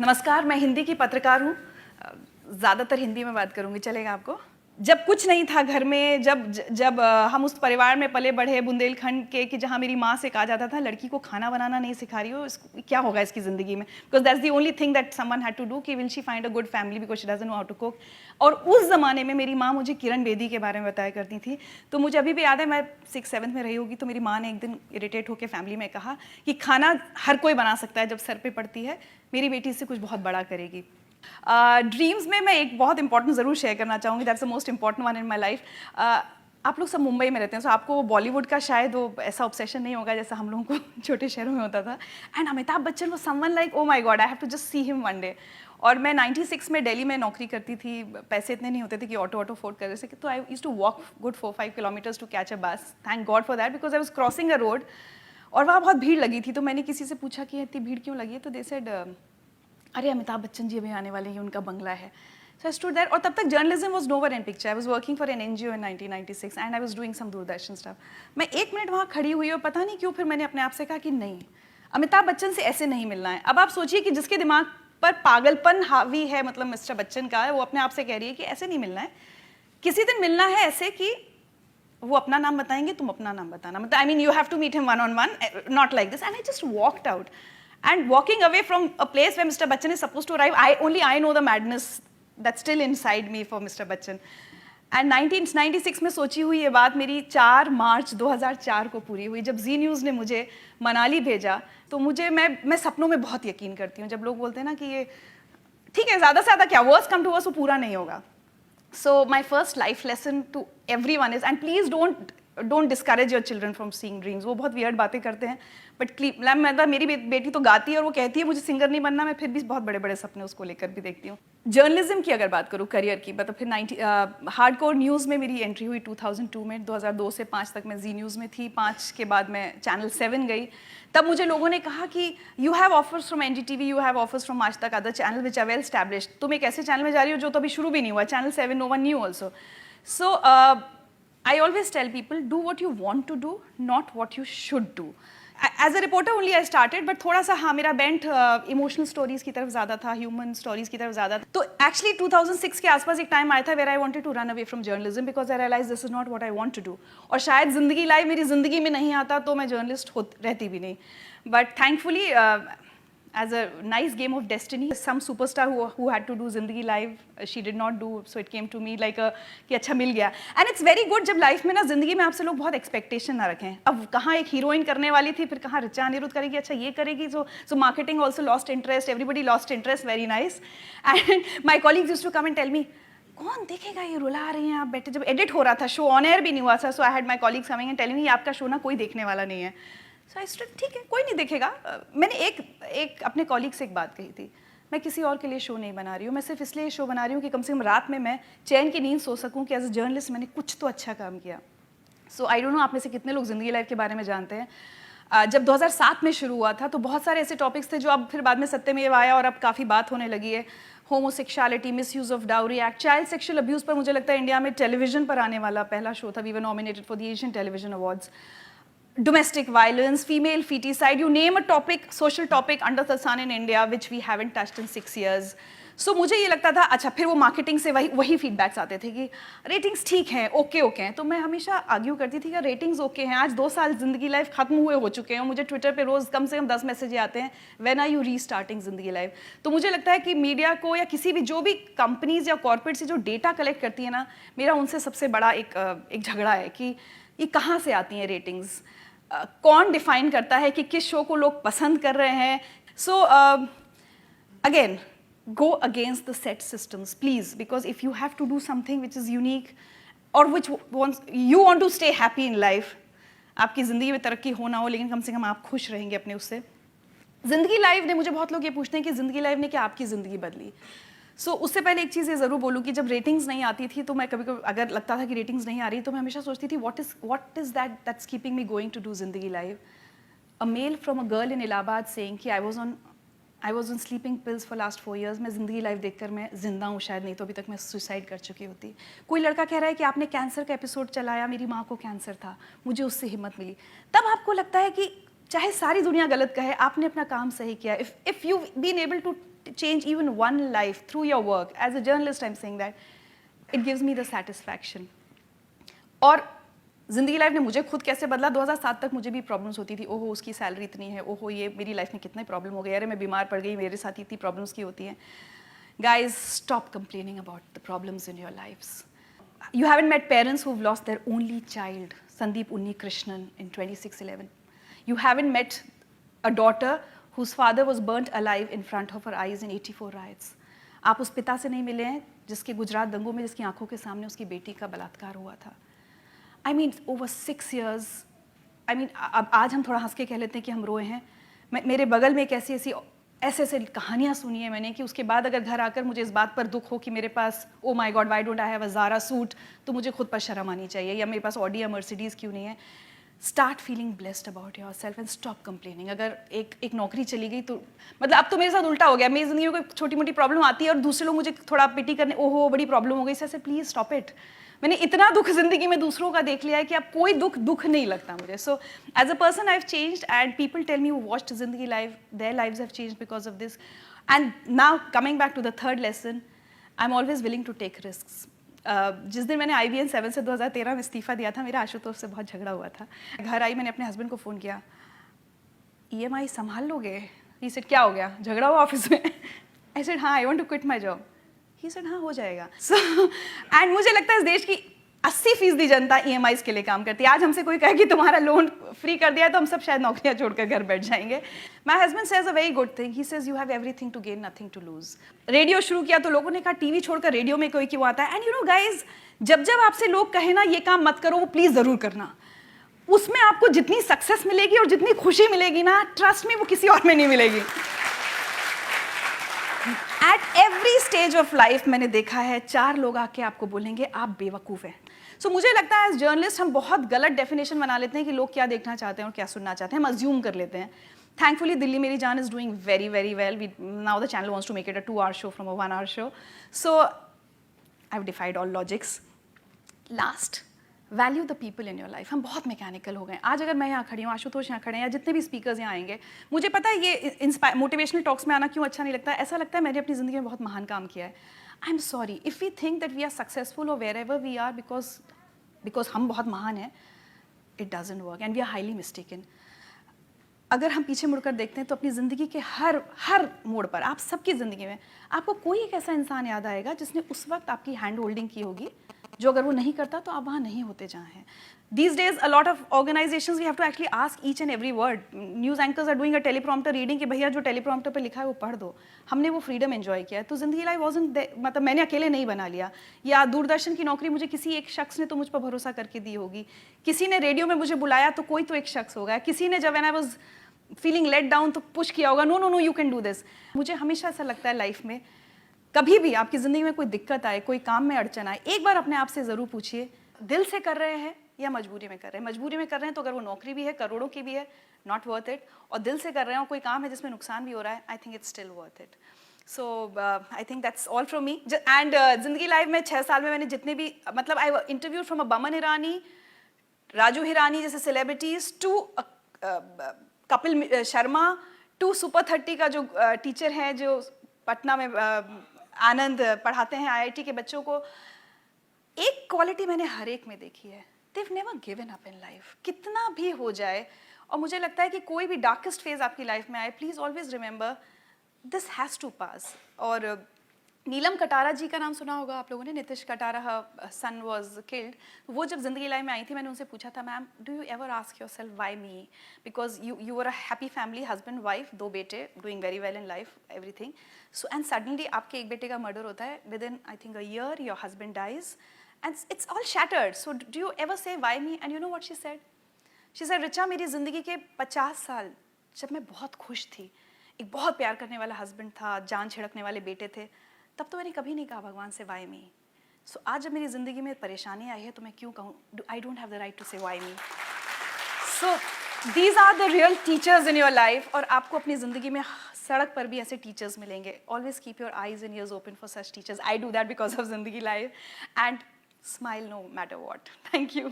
नमस्कार, मैं हिंदी की पत्रकार हूँ। ज़्यादातर हिंदी में बात करूँगी, चलेगा आपको? जब कुछ नहीं था घर में, जब हम उस परिवार में पले बढ़े बुंदेलखंड के कि जहाँ मेरी माँ से कहा जाता था लड़की को खाना बनाना नहीं सिखा रही हो, इसको क्या होगा इसकी ज़िंदगी में, because that's the only thing that someone had to do कि will she find a good family because she doesn't know how to cook. और उस ज़माने में मेरी माँ मुझे किरण बेदी के बारे में बताया करती थी। तो मुझे अभी भी याद है, मैं 6th-7th में रही होगी, तो मेरी माँ ने एक दिन इरिटेट होकर फैमिली में कहा कि खाना हर कोई बना सकता है, जब सर पे पड़ती है मेरी बेटी इससे कुछ बहुत बड़ा करेगी। ड्रीम्स में मैं एक बहुत इंपॉर्टेंट ज़रूर शेयर करना चाहूँगी, that's the most important one in my life. आप लोग सब मुंबई में रहते हैं, सो आपको बॉलीवुड का शायद वो ऐसा ऑब्सेशन नहीं होगा जैसा हम लोगों को छोटे शहरों में होता था। एंड अमिताभ बच्चन वो someone like, oh my god, I have to just see him one day. और मैं 96 में दिल्ली में नौकरी करती थी, पैसे इतने नहीं होते थे कि ऑटो अफोर्ड कर सके, तो I used to walk good 4-5 kilometres to catch a bus. Thank God for that, because I was crossing a road और वहाँ बहुत भीड़ लगी थी। तो मैंने किसी से पूछा कि इतनी भीड़ क्यों लगी है, तो दे सेड अरे अमिताभ बच्चन जी अभी आने वाले हैं, उनका बंगला है। सो आई स्टूड देयर, और तब तक journalism was nowhere in picture. I was working for an NGO in 1996 and I was doing some Doordarshan stuff. मैं 1 मिनट वहाँ खड़ी हुई और पता नहीं क्यों फिर मैंने अपने आप से कहा कि नहीं, अमिताभ बच्चन से ऐसे नहीं मिलना है। अब आप सोचिए कि जिसके दिमाग पर पागलपन हावी है, मतलब मिस्टर बच्चन का, वो अपने आप से कह रही है कि ऐसे नहीं मिलना है, किसी दिन मिलना है ऐसे कि वो अपना नाम बताएंगे, तुम अपना नाम बताना, मतलब I mean you have to meet him one-on-one, not like this. And I just walked out. And walking away from a place where Mr. Bachchan is supposed to arrive, I know the madness that's still inside me for Mr. Bachchan. And 1996 में सोची हुई ये बात मेरी 4 मार्च 2004 को पूरी हुई, जब जी news ने मुझे मनाली भेजा। तो मैं सपनों में बहुत यकीन करती हूँ। जब लोग बोलते हैं ना कि ये ठीक है, ज़्यादा से ज़्यादा क्या, वर्स्ट कम टू वर्स्ट, वो पूरा नहीं होगा। So my first life lesson to everyone is, and please don't discourage your children from seeing dreams. वो बहुत weird बातें करते हैं, बट मतलब मेरी बेटी तो गाती है और वो कहती है मुझे सिंगर नहीं बनना, मैं फिर भी बहुत बड़े बड़े सपने उसको लेकर भी देखती हूँ। जर्नलिज्म की अगर बात करूँ, करियर की, मतलब फिर हार्डकोर न्यूज़ में मेरी एंट्री हुई 2002 में। 2002 से 5 तक मैं जी न्यूज़ में थी। 5 के बाद मैं चैनल 7 गई। तब मुझे लोगों ने कहा कि you have offers from NDTV, you have offers from Aaj Tak, other channel which are well established. तुम एक ऐसे चैनल में जा रही हो जो तो अभी शुरू भी नहीं हुआ, channel 7, no one new also. So I always tell people, do what you want to do, not what you should do. As a reporter only I started, but थोड़ा सा हाँ मेरा बेंट इमोशनल स्टोरीज की तरफ ज़्यादा था, human stories की तरफ ज़्यादा था। तो एक्चुअली 2006 के आसपास एक टाइम आया था where I wanted to run away from journalism because I realize this is not what I want to do. और शायद जिंदगी लाइव मेरी ज़िंदगी में नहीं आता तो मैं जर्नलिस्ट रहती भी नहीं। But thankfully as a nice game of destiny, some superstar who had to do Zindagi Live, she did not do, so it came to me like a कि अच्छा मिल गया। And it's very good जब life में ना, जिंदगी में आपसे लोग बहुत एक्सपेक्टेशन ना रखें। अब कहाँ एक हीरोइन करने वाली थी, फिर कहाँ ऋचा अनिरुद्ध करेगी, अच्छा ये करेगी, so marketing also lost interest, everybody lost interest, very nice. And my colleagues used to come and tell me, कौन देखेगा ये, रुला रही हैं आप बैठे। जब एडिट हो रहा था, शो ऑन एयर भी नहीं हुआ था, so I had my colleagues coming and telling me आपका शो ना कोई देखने वाला नहीं है। सो आई स्टूड, ठीक है, कोई नहीं देखेगा। मैंने एक अपने कॉलीग से एक बात कही थी, मैं किसी और के लिए शो नहीं बना रही हूँ, मैं सिर्फ इसलिए शो बना रही हूँ कि कम से कम रात में मैं चैन की नींद सो सकूँ कि एज अ जर्नलिस्ट मैंने कुछ तो अच्छा काम किया। सो आई डोंट नो आप में से कितने लोग ज़िंदगी लाइफ के बारे में जानते हैं। जब 2007 में शुरू हुआ था तो बहुत सारे ऐसे टॉपिक्स थे जो अब फिर बाद में सत्यमेव आया और अब काफ़ी बात होने लगी है। Homosexuality, misuse of dowry act, child sexual abuse पर मुझे लगता है इंडिया में टेलीविजन पर आने वाला पहला शो था। We were nominated for the Asian television awards. Domestic violence, female feticide, you name a topic, social topic under the sun in India which we haven't touched in 6 years. So मुझे ये लगता था, अच्छा फिर वो marketing से वही feedbacks आते थे कि रेटिंग्स ठीक हैं, ओके हैं। तो मैं हमेशा आर्ग्यू करती थी कि रेटिंग्स ओके हैं, आज 2 साल जिंदगी लाइफ खत्म हुए हो चुके हैं, मुझे ट्विटर पे रोज़ कम से कम 10 मैसेज आते हैं, व्हेन आर यू रीस्टार्टिंग जिंदगी लाइफ। तो मुझे लगता है कि मीडिया को या किसी भी जो भी कंपनीज या कॉर्पोरेट से जो डेटा कलेक्ट करती है ना, मेरा उनसे सबसे बड़ा एक झगड़ा है कि ये कहाँ से आती हैं रेटिंग्स, कौन डिफाइन करता है कि किस शो को लोग पसंद कर रहे हैं। So again, go against the set systems, please, because if you have to do something which is unique or which you want to stay happy in life, आपकी ज़िंदगी में तरक्की हो ना हो, लेकिन कम से कम आप खुश रहेंगे अपने उससे। ज़िंदगी लाइव ने, मुझे बहुत लोग ये पूछते हैं कि ज़िंदगी लाइव ने क्या आपकी ज़िंदगी बदली। उससे पहले एक चीज़ ये ज़रूर बोलूँ कि जब रेटिंग्स नहीं आती थी तो मैं कभी कभी अगर लगता था कि रेटिंग्स नहीं आ रही तो मैं हमेशा सोचती थी what is that's keeping me going to do ज़िंदगी live. A mail from a girl in Allahabad saying कि I was on sleeping pills for last 4 years, मैं ज़िंदगी लाइव देखकर मैं जिंदा हूँ, शायद नहीं तो अभी तक मैं सुसाइड कर चुकी होती। कोई लड़का कह रहा है कि आपने कैंसर का एपिसोड चलाया, मेरी माँ को कैंसर था, मुझे उससे हिम्मत मिली। तब आपको लगता है कि चाहे सारी दुनिया गलत कहे, आपने अपना काम सही किया। If you been able to change even one life through your work, as a journalist I'm saying that, it gives me the satisfaction. और ज़िंदगी लाइफ ने मुझे खुद कैसे बदला, 2007 तक मुझे भी प्रॉब्लम्स होती थी, ओहो उसकी सैलरी इतनी है, ओहो ये मेरी लाइफ में कितने प्रॉब्लम हो गए, अरे मैं बीमार पड़ गई, मेरे साथ इतनी प्रॉब्लम्स की होती हैं. Guys, stop complaining about the problems in your lives. You haven't met parents who've lost their only child, Sandeep Unni Krishnan, in 26/11. You haven't met a daughter whose father was burnt alive in front of her eyes in 84 riots. आप उस पिता से नहीं मिले हैं जिसके गुजरात दंगों में जिसकी आंखों के सामने उसकी बेटी का बलात्कार हुआ था. I mean, over 6 years. I mean, अब आज हम थोड़ा हंस के कह लेते हैं कि हम रोए हैं. मेरे बगल में एक ऐसे कहानियाँ सुनी है मैंने कि उसके बाद अगर घर आकर मुझे इस बात पर दुख हो कि मेरे पास oh my God why don't I have a Zara suit, तो मुझे खुद पर शर्म आनी चाहिए, या मेरे पास ऑडी या मर्सिडीज़ क्यों नहीं है. Start feeling blessed about your self and stop complaining. अगर एक नौकरी चली गई तो मतलब अब तो मेरे साथ उल्टा हो गया, मेरी ज़िंदगी में कोई छोटी मोटी प्रॉब्लम आती है और दूसरे लोग मुझे थोड़ा पिटी करने, ओहो बड़ी प्रॉब्लम हो गई, इससे प्लीज़ स्टॉप इट. मैंने इतना दुख ज़िंदगी में दूसरों का देख लिया है कि अब कोई दुख नहीं लगता मुझे. So as a person I have changed and people tell me who watched Zindagi Live, their lives have changed because of this. And now coming back to the third lesson, I am always willing to take risks. जिस दिन मैंने IBN 7 से 2013 में इस्तीफ़ा दिया था, मेरा आशुतोष से बहुत झगड़ा हुआ था. घर आई, मैंने अपने हस्बैंड को फ़ोन किया, EMI संभाल लोगे? ही सेड क्या हो गया, झगड़ा हुआ ऑफिस में? आई सेड हाँ, I want to quit my job. He said हाँ हो जाएगा. सो एंड मुझे लगता है इस देश की 80% जनता EMIs के लिए काम करती है. आज हमसे कोई कहे कि तुम्हारा लोन फ्री कर दिया है तो हम सब शायद नौकरियां छोड़कर घर बैठ जाएंगे. My husband says a very good thing, he says you have everything to gain nothing to lose. Radio शुरू किया तो लोगों ने कहा टीवी छोड़कर रेडियो में कोई क्यों आता है. एंड यू नो गाइज, जब आपसे लोग कहे ना ये काम मत करो, वो प्लीज जरूर करना. उसमें आपको जितनी सक्सेस मिलेगी और जितनी खुशी मिलेगी ना, ट्रस्ट में वो किसी और में नहीं मिलेगी. At every stage of life मैंने देखा है 4 लोग आके आपको बोलेंगे आप बेवकूफ़ हैं. सो मुझे लगता है एज जर्नलिस्ट हम बहुत गलत डेफिनेशन बना लेते हैं कि लोग क्या देखना चाहते हैं और क्या सुनना चाहते हैं, हम अज्यूम कर लेते हैं. Thankfully Delhi Meri Jaan is doing very very well. Now the channel wants to make it a 2-hour show from a 1-hour show. So I have defied all logics. Last, value the people in your life. हम बहुत mechanical हो गए. आज अगर मैं यहाँ खड़ी हूँ, आशुतोष यहाँ खड़े हैं, या जितने भी स्पीकर्स यहाँ आएंगे, मुझे पता है ये मोटिवेशनल टॉक्स में आना क्यों अच्छा नहीं लगता. ऐसा लगता है मैंने अपनी ज़िंदगी में बहुत महान काम किया है. I am sorry if we think that we are successful और wherever we are because हम बहुत महान हैं. It doesn't work and we are highly mistaken. अगर हम पीछे मुड़कर देखते हैं तो अपनी ज़िंदगी के हर मोड़ पर, आप सबकी ज़िंदगी में आपको कोई एक ऐसा इंसान याद आएगा जिसने उस वक्त आपकी हैंड होल्डिंग की होगी, जो अगर वो नहीं करता तो आप वहाँ नहीं होते जहाँ हैं. These days, a lot of organizations, we have to actually ask each and every word. News anchors are doing a teleprompter reading कि भैया जो teleprompter पे लिखा है वो पढ़ दो. हमने वो freedom enjoy किया है. तो ज़िंदगी लाइफ wasn't मतलब मैंने अकेले नहीं बना लिया. या दूरदर्शन की नौकरी मुझे किसी एक शख्स ने तो मुझ पर भरोसा करके दी होगी. किसी ने रेडियो में मुझे बुलाया तो कोई तो एक शख्स होगा. किसी ने जब when I was feeling let down तो पुश किया होगा, no you can do this. मुझे हमेशा ऐसा लगता है लाइफ में, कभी भी आपकी ज़िंदगी में कोई दिक्कत आए, कोई काम में अड़चन आए, एक बार अपने आप से ज़रूर पूछिए दिल से कर रहे हैं या मजबूरी में कर रहे हैं. मजबूरी में कर रहे हैं तो अगर वो नौकरी भी है, करोड़ों की भी है, नॉट वर्थ इट. और दिल से कर रहे हैं और कोई काम है जिसमें नुकसान भी हो रहा है, I think it's still worth it. So I think that's all from me. And ज़िंदगी लाइव में 6 साल में मैंने जितने भी मतलब I interview from a Boman Irani, Raju Hirani जैसे celebrities, to Kapil Sharma, to super 30 का जो टीचर हैं जो पटना में आनंद पढ़ाते हैं IIT के बच्चों को. एक क्वालिटी मैंने हर एक में देखी है, they've never given up in life. कितना भी हो जाए, और मुझे लगता है कि कोई भी डार्केस्ट फेज आपकी लाइफ में आए, please always remember this has to pass. और नीलम कटारा जी का नाम सुना होगा आप लोगों ने, नीतीश कटारा सन वाज किल्ड. वो जब जिंदगी लाइफ में आई थी, मैंने उनसे पूछा था, ma'am do you ever ask your self why me, because you were a happy family, husband wife, 2 बेटे, doing very well in life, everything. So and suddenly आपके एक बेटे का मर्डर होता है, with in I think a year your husband dies and it's all shattered. So do you ever say why me? And you know what she said? She said, Richa मेरी ज़िंदगी के 50 साल जब मैं बहुत खुश थी, एक बहुत प्यार करने वाला हस्बैंड था, जान छिड़कने वाले बेटे थे, तब तो मैंने कभी नहीं कहा भगवान से वाई मी. सो आज जब मेरी ज़िंदगी में परेशानी आई है तो मैं क्यों कहूँ? I don't have the right to say why me. So these are the real teachers in your life. और आपको अपनी ज़िंदगी में सड़क पर भी ऐसे टीचर्स मिलेंगे. Always keep your eyes and ears open for such teachers. I do that because of Zindagi life. And smile no matter what. Thank you.